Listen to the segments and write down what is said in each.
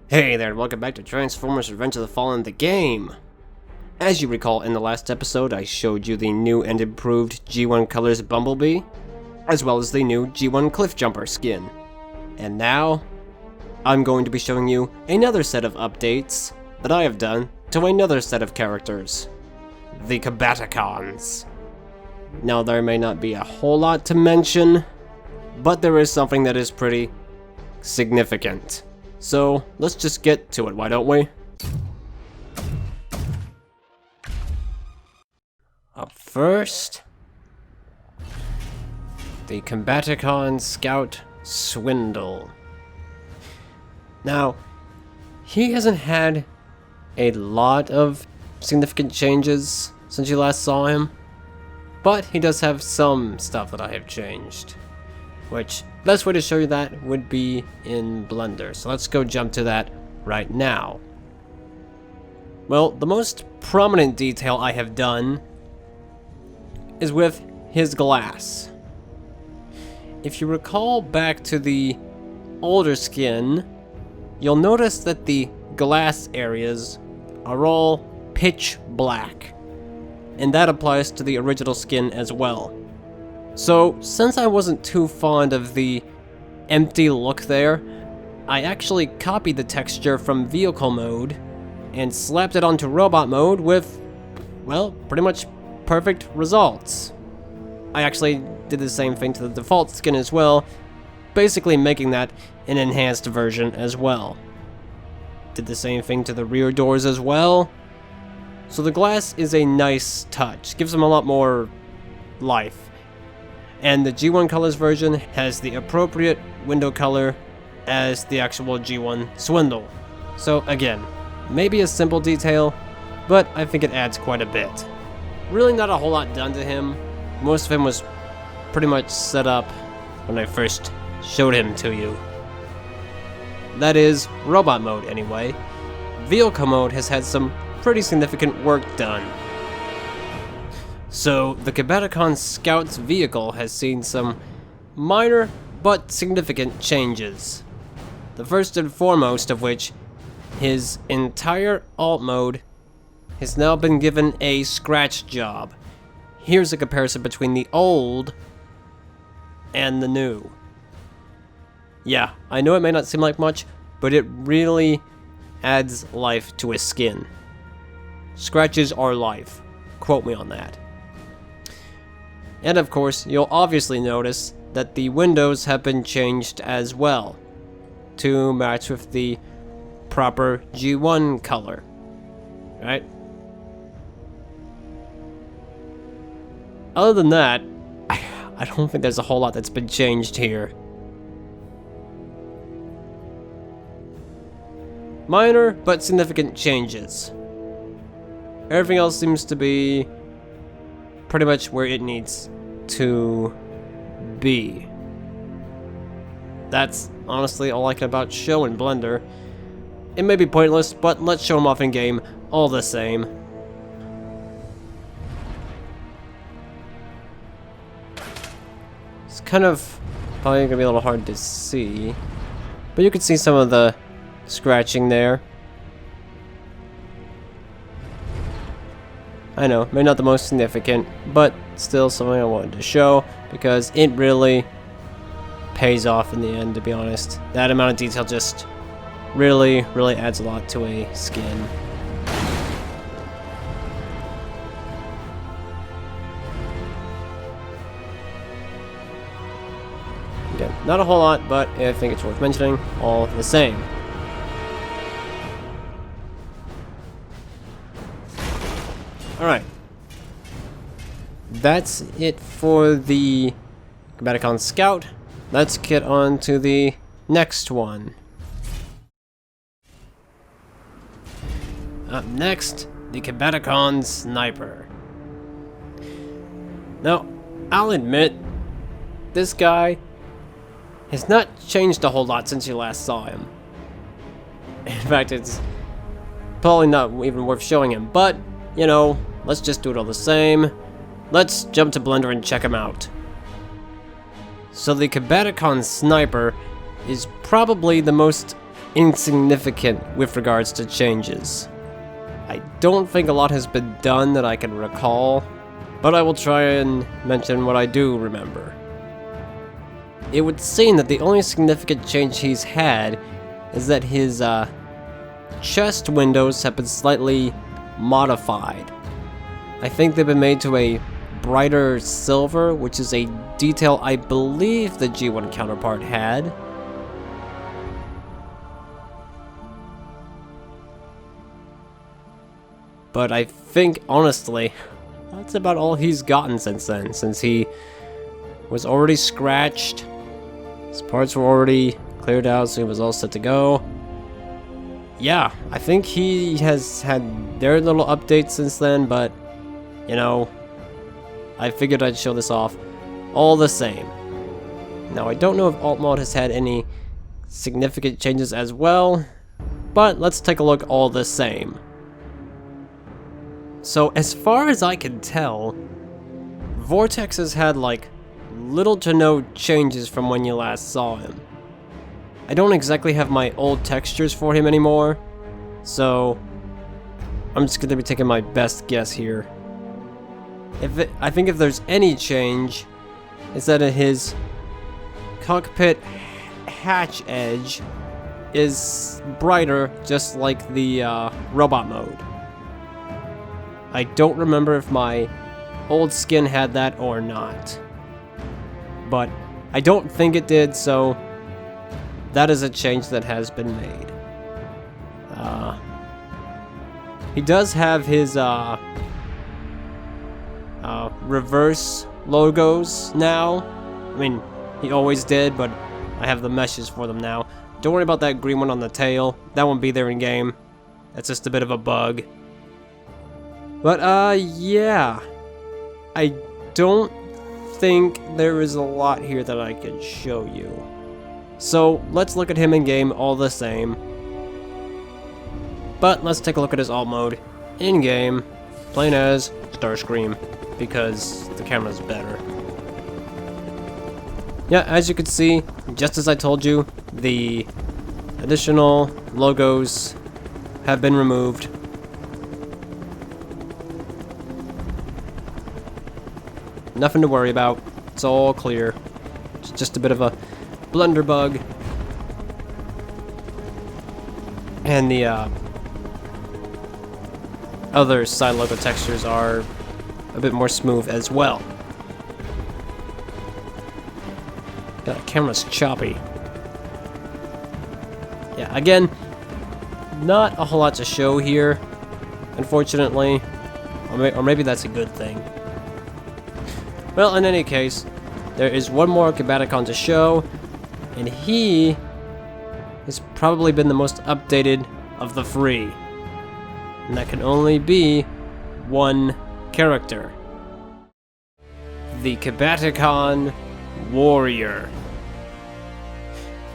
Hey there, and welcome back to Transformers Revenge of the Fallen, the game! As you recall, in the last episode, I showed you the new and improved G1 Colors Bumblebee, as well as the new G1 Cliffjumper skin. And now, I'm going to be showing you another set of updates that I have done to another set of characters, the Combaticons. Now, there may not be a whole lot to mention, but there is something that is pretty significant. So, let's just get to it, why don't we? Up first, the Combaticon Scout Swindle. Now, he hasn't had a lot of significant changes since you last saw him, but he does have some stuff that I have changed, which best way to show you that would be in Blender. So let's go jump to that right now. Well, the most prominent detail I have done is with his glass. If you recall back to the older skin, you'll notice that the glass areas are all pitch black, and that applies to the original skin as well. So, since I wasn't too fond of the empty look there, I actually copied the texture from vehicle mode and slapped it onto robot mode with, well, pretty much perfect results. I actually did the same thing to the default skin as well, basically making that an enhanced version as well. Did the same thing to the rear doors as well. So the glass is a nice touch, gives them a lot more life. And the G1 Colors version has the appropriate window color as the actual G1 Swindle. So again, maybe a simple detail, but I think it adds quite a bit. Really not a whole lot done to him. Most of him was pretty much set up when I first showed him to you. That is, robot mode anyway. Vehicle mode has had some pretty significant work done. So, the Cabanacon Scout's vehicle has seen some minor but significant changes. The first and foremost of which, his entire alt mode has now been given a scratch job. Here's a comparison between the old and the new. Yeah, I know it may not seem like much, but it really adds life to his skin. Scratches are life. Quote me on that. And of course, you'll obviously notice that the windows have been changed as well to match with the proper G1 color, right? Other than that, I don't think there's a whole lot that's been changed here. Minor but significant changes. Everything else seems to be pretty much where it needs to be. That's honestly all I can about show in Blender. It may be pointless, but let's show them off in game all the same. It's kind of probably gonna be a little hard to see, but you can see some of the scratching there. I know, maybe not the most significant, but still something I wanted to show because it really pays off in the end, to be honest. That amount of detail just really adds a lot to a skin. Again, not a whole lot, but I think it's worth mentioning all the same. Alright. That's it for the Combaticon Scout. Let's get on to the next one. Up next, the Cabanacon Sniper. Now, I'll admit, this guy has not changed a whole lot since you last saw him. In fact, it's probably not even worth showing him, but you know, let's just do it all the same. Let's jump to Blender and check him out. So the Combaticon Sniper is probably the most insignificant with regards to changes. I don't think a lot has been done that I can recall, but I will try and mention what I do remember. It would seem that the only significant change he's had is that his chest windows have been slightly modified. I think they've been made to a brighter silver, which is a detail I believe the G1 counterpart had. But I think, honestly, that's about all he's gotten since then, since he was already scratched, his parts were already cleared out, so he was all set to go. Yeah, I think he has had very little updates since then, but, you know, I figured I'd show this off all the same. Now, I don't know if alt mode has had any significant changes as well, but let's take a look all the same. So, as far as I can tell, Vortex has had, like, little to no changes from when you last saw him. I don't exactly have my old textures for him anymore, so I'm just gonna be taking my best guess here. I think if there's any change, it's that his cockpit hatch edge is brighter, just like the robot mode. I don't remember if my old skin had that or not, but I don't think it did, so that is a change that has been made. He does have his reverse logos now. I mean, he always did, but I have the meshes for them now. Don't worry about that green one on the tail. That won't be there in game. That's just a bit of a bug. But, yeah. I don't think there is a lot here that I can show you. So, let's look at him in game all the same. But, let's take a look at his alt mode in game, plain as Starscream, because the camera's better. Yeah, as you can see, just as I told you, the additional logos have been removed. Nothing to worry about. It's all clear. It's just a bit of a blunder bug. And the other side logo textures are a bit more smooth as well. God, the camera's choppy. Yeah, again, not a whole lot to show here, unfortunately. Or maybe that's a good thing. Well, in any case, there is one more Cabanacon to show, and he has probably been the most updated of the three. And that can only be one character. The Combaticon Warrior.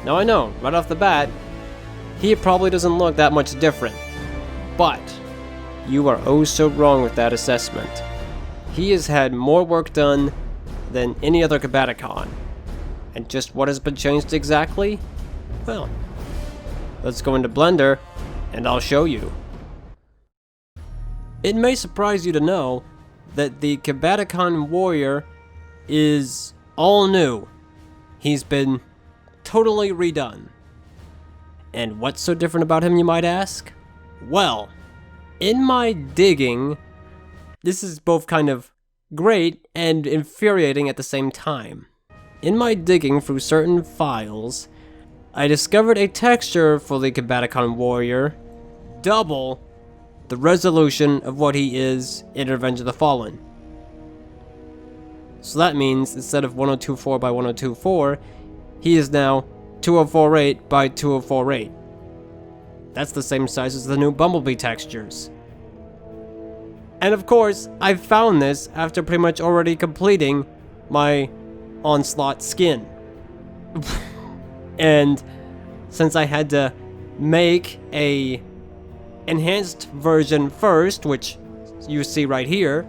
Now I know, right off the bat, he probably doesn't look that much different. But you are oh so wrong with that assessment. He has had more work done than any other Combaticon. And just what has been changed exactly? Well, let's go into Blender, and I'll show you. It may surprise you to know that the Combaticon Warrior is all new. He's been totally redone. And what's so different about him, you might ask? Well, in my digging, this is both kind of great and infuriating at the same time. In my digging through certain files, I discovered a texture for the Combaticon Warrior double the resolution of what he is in Revenge of the Fallen. So that means instead of 1024 by 1024, he is now 2048 by 2048. That's the same size as the new Bumblebee textures. And of course, I found this after pretty much already completing my Onslaught skin. And since I had to make a enhanced version first, which you see right here,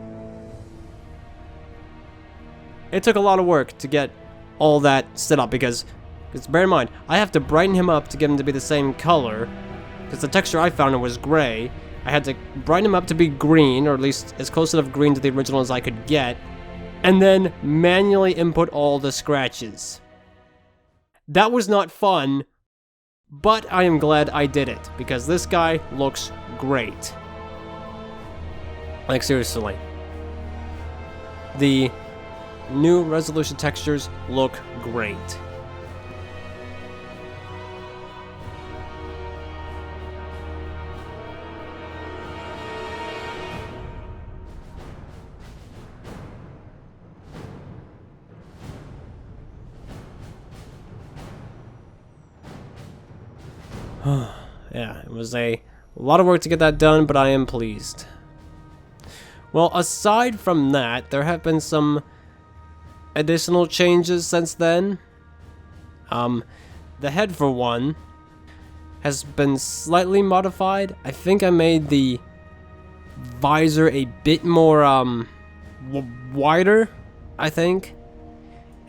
it took a lot of work to get all that set up because Because bear in mind, I have to brighten him up to get him to be the same color. Because the texture I found was gray. I had to brighten him up to be green, or at least as close enough green to the original as I could get. And then manually input all the scratches. That was not fun, but I am glad I did it, because this guy looks great. Like, seriously. The new resolution textures look great. Yeah, it was a lot of work to get that done, but I am pleased. Well, aside from that, there have been some additional changes since then. The head, for one, has been slightly modified. I think I made the visor a bit more, wider, I think.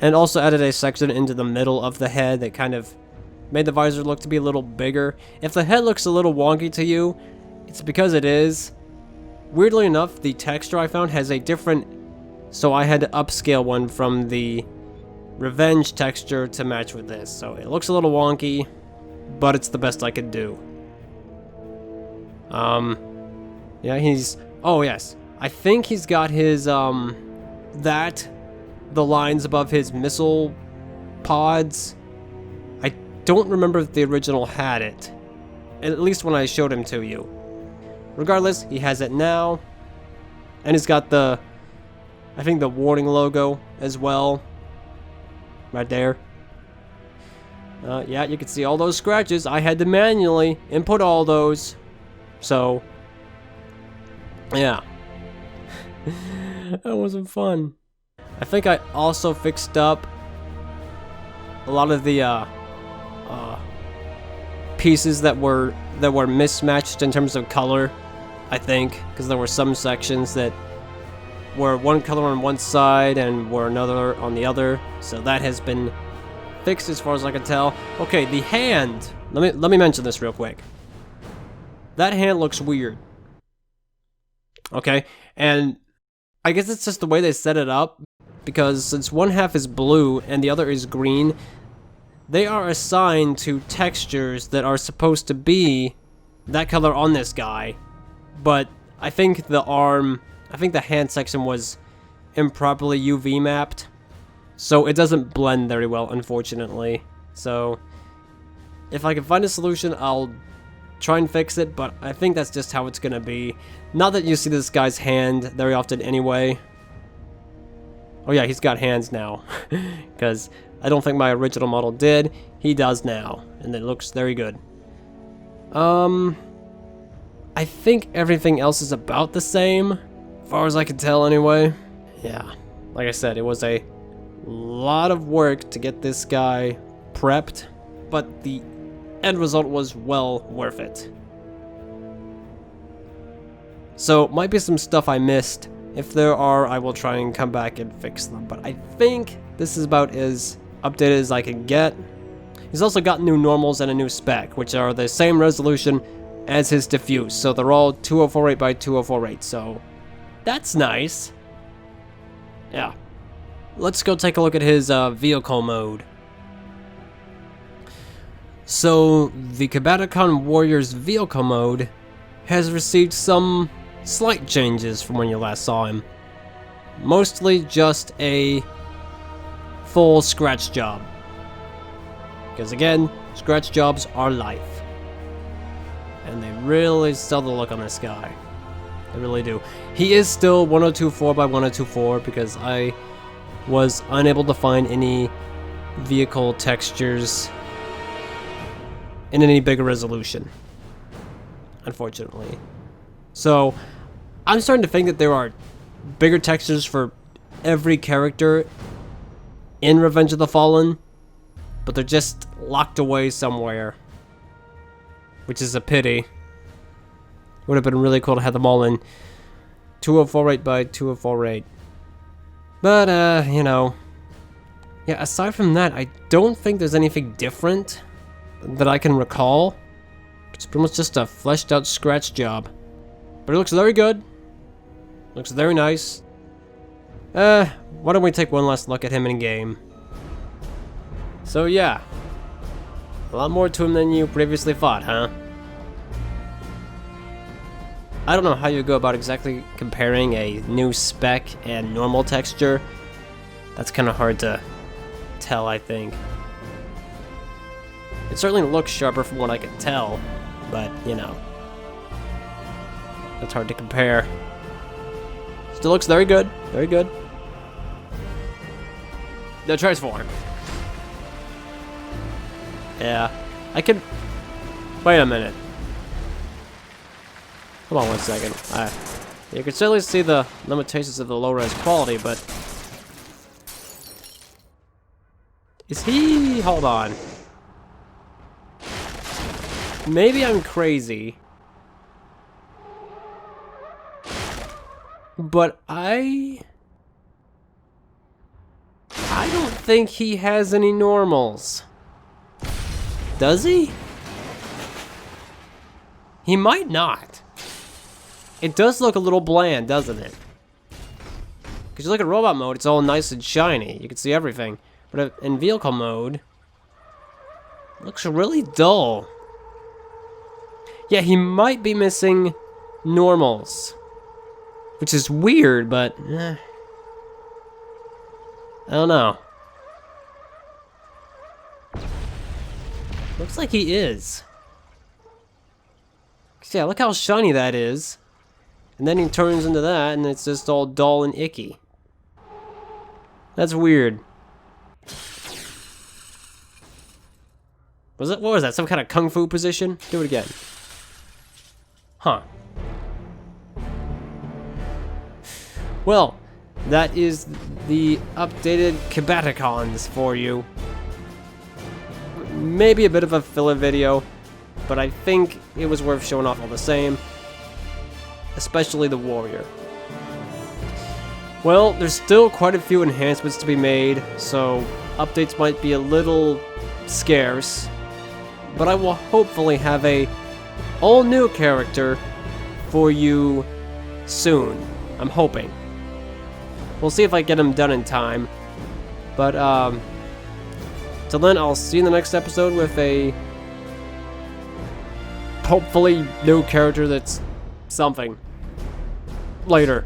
And also added a section into the middle of the head that kind of made the visor look to be a little bigger. If the head looks a little wonky to you, it's because it is. Weirdly enough, the texture I found has a different... So I had to upscale one from the Revenge texture to match with this. So it looks a little wonky, but it's the best I could do. Yeah, he's... Oh, yes. I think he's got his, the lines above his missile pods. I don't remember if the original had it. At least when I showed him to you. Regardless, he has it now. And he's got the... I think the warning logo as well. Right there. Yeah, you can see all those scratches. I had to manually input all those. So... yeah. That wasn't fun. I think I also fixed up a lot of the pieces that were mismatched in terms of color, I think, because there were some sections that were one color on one side and were another on the other. So that has been fixed as far as I can tell. Okay, the hand. Let me mention this real quick. That hand looks weird. Okay, and I guess it's just the way they set it up, because since one half is blue and the other is green, they are assigned to textures that are supposed to be that color on this guy. But I think the hand section was improperly UV mapped, so it doesn't blend very well, unfortunately. So if I can find a solution, I'll try and fix it, but I think that's just how it's gonna be. Not that you see this guy's hand very often anyway. Oh yeah, he's got hands now, because I don't think my original model did. He does now, and it looks very good. I think everything else is about the same, as far as I can tell anyway. Yeah, like I said, it was a lot of work to get this guy prepped, but the end result was well worth it. So, might be some stuff I missed. If there are, I will try and come back and fix them. But I think this is about as updated as I can get. He's also got new normals and a new spec, which are the same resolution as his diffuse. So they're all 2048 by 2048. So that's nice. Yeah. Let's go take a look at his vehicle mode. So the Cabanaconde Warrior's vehicle mode has received some slight changes from when you last saw him. Mostly just a full scratch job. Because again, scratch jobs are life. And they really sell the look on this guy. They really do. He is still 1024 by 1024 because I was unable to find any vehicle textures in any bigger resolution, unfortunately. So I'm starting to think that there are bigger textures for every character in Revenge of the Fallen, but they're just locked away somewhere, which is a pity. Would have been really cool to have them all in 2048 by 2048. But, you know, Yeah, aside from that, I don't think there's anything different that I can recall. It's pretty much just a fleshed out scratch job. But it looks very good. Looks very nice. Why don't we take one last look at him in game? So yeah. A lot more to him than you previously thought, huh? I don't know how you go about exactly comparing a new spec and normal texture. That's kind of hard to tell, I think. It certainly looks sharper from what I can tell, but, you know, that's hard to compare. Still looks very good, very good. The transform. Yeah, I could... Wait a minute. Hold on one second. You can certainly see the limitations of the low-res quality, but... Is he... Hold on. Maybe I'm crazy. But I don't think he has any normals. Does he? He might not. It does look a little bland, doesn't it? Because you look at robot mode, it's all nice and shiny. You can see everything. But in vehicle mode, it looks really dull. Yeah, he might be missing normals. Which is weird, but... I don't know. Looks like he is. Yeah, look how shiny that is. And then he turns into that, and it's just all dull and icky. That's weird. What was that? Some kind of kung fu position? Do it again. Huh. Well, that is the updated Cabaticons for you. Maybe a bit of a filler video, but I think it was worth showing off all the same. Especially the warrior. Well, there's still quite a few enhancements to be made, so updates might be a little scarce. But I will hopefully have a all-new character for you soon. I'm hoping. We'll see if I get him done in time. But, till then, I'll see you in the next episode with a hopefully new character that's something. Later.